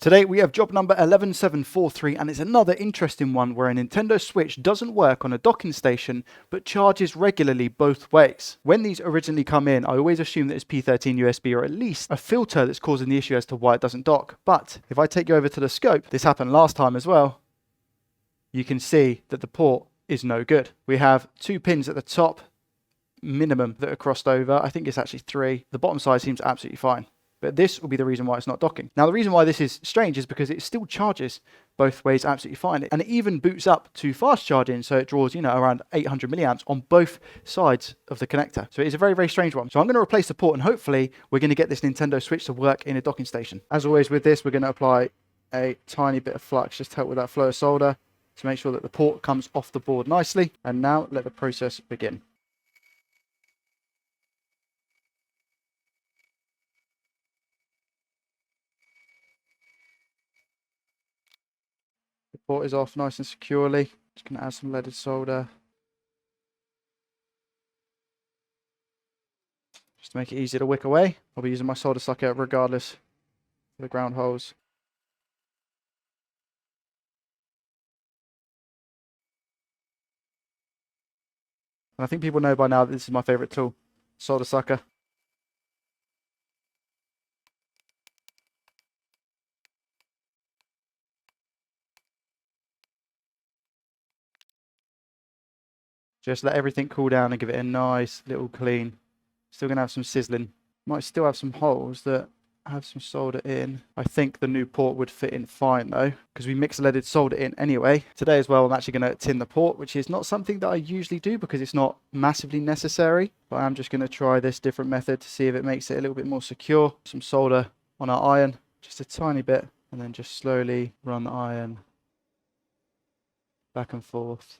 Today we have job number 11743, and it's another interesting one where a Nintendo Switch doesn't work on a docking station but charges regularly both ways. When these originally come in, I always assume that it's P13 USB or at least a filter that's causing the issue as to why it doesn't dock. But if I take you over to the scope, this happened last time as well, you can see that the port is no good. We have 2 pins at the top minimum that are crossed over. I think it's actually 3. The bottom side seems absolutely fine. But this will be the reason why it's not docking. Now, the reason why this is strange is because it still charges both ways absolutely fine. And it even boots up to fast charging, so it draws, around 800 milliamps on both sides of the connector. So it is a very, very strange one. So I'm going to replace the port, and hopefully we're going to get this Nintendo Switch to work in a docking station. As always with this, we're going to apply a tiny bit of flux just to help with that flow of solder to make sure that the port comes off the board nicely. And now let the process begin. The port is off nice and securely. Just going to add some leaded solder. Just to make it easier to wick away. I'll be using my solder sucker regardless for the ground holes. And I think people know by now that this is my favourite tool, solder sucker. Just let everything cool down and give it a nice little clean. Still going to have some sizzling. Might still have some holes that have some solder in. I think the new port would fit in fine though, because we mix leaded solder in anyway. Today as well, I'm actually going to tin the port, which is not something that I usually do because it's not massively necessary. But I'm just going to try this different method to see if it makes it a little bit more secure. Some solder on our iron, just a tiny bit, and then just slowly run the iron back and forth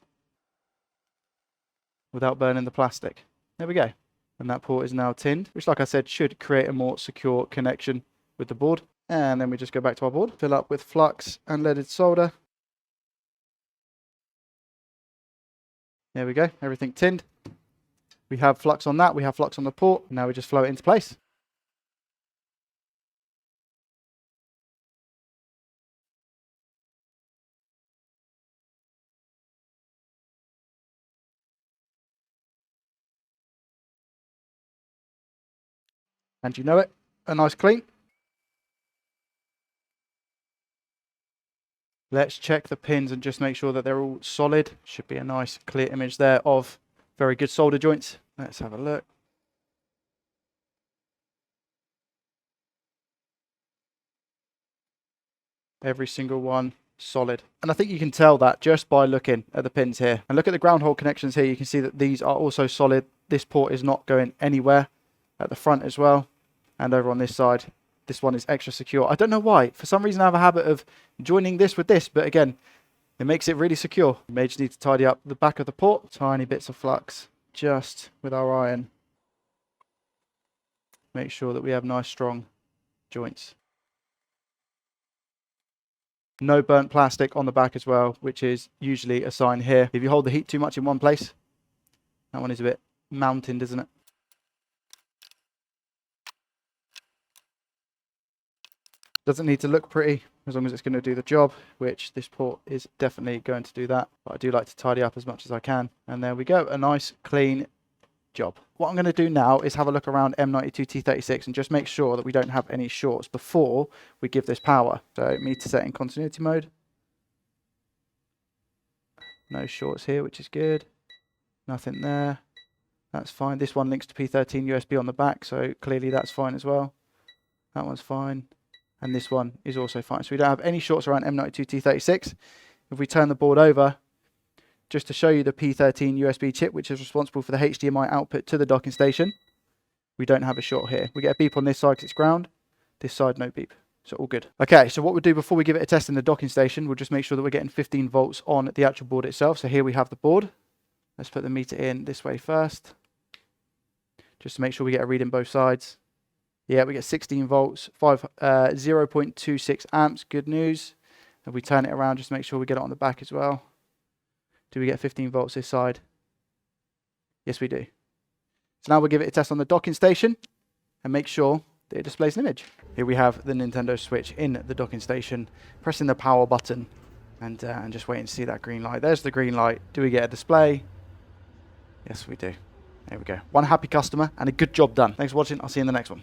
without burning the plastic. There we go. And that port is now tinned, which, like I said, should create a more secure connection with the board. And then we just go back to our board, fill up with flux and leaded solder. There we go, everything tinned. We have flux on that, we have flux on the port. Now we just flow it into place. And you know it, a nice clean. Let's check the pins and just make sure that they're all solid. Should be a nice clear image there of very good solder joints. Let's have a look. Every single one solid. And I think you can tell that just by looking at the pins here. And look at the ground hole connections here. You can see that these are also solid. This port is not going anywhere at the front as well. And over on this side, this one is extra secure. I don't know why. For some reason, I have a habit of joining this with this. But again, it makes it really secure. You may just need to tidy up the back of the port. Tiny bits of flux just with our iron. Make sure that we have nice, strong joints. No burnt plastic on the back as well, which is usually a sign here. If you hold the heat too much in one place, that one is a bit mountained, isn't it? Doesn't need to look pretty as long as it's going to do the job, which this port is definitely going to do that. But I do like to tidy up as much as I can. And there we go, a nice clean job. What I'm going to do now is have a look around M92T36 and just make sure that we don't have any shorts before we give this power. So meter set in continuity mode. No shorts here, which is good. Nothing there. That's fine. This one links to P13 USB on the back, so clearly that's fine as well. That one's fine. And this one is also fine. So we don't have any shorts around M92T36. If we turn the board over, just to show you the P13 USB chip, which is responsible for the HDMI output to the docking station, we don't have a short here. We get a beep on this side because it's ground. This side, no beep. So all good. Okay, so what we'll do before we give it a test in the docking station, we'll just make sure that we're getting 15 volts on the actual board itself. So here we have the board. Let's put the meter in this way first, just to make sure we get a read in both sides. Yeah, we get 16 volts, 0.26 amps, good news. If we turn it around, just make sure we get it on the back as well. Do we get 15 volts this side? Yes, we do. So now we'll give it a test on the docking station and make sure that it displays an image. Here we have the Nintendo Switch in the docking station, pressing the power button and just waiting to see that green light. There's the green light. Do we get a display? Yes, we do. There we go. One happy customer and a good job done. Thanks for watching. I'll see you in the next one.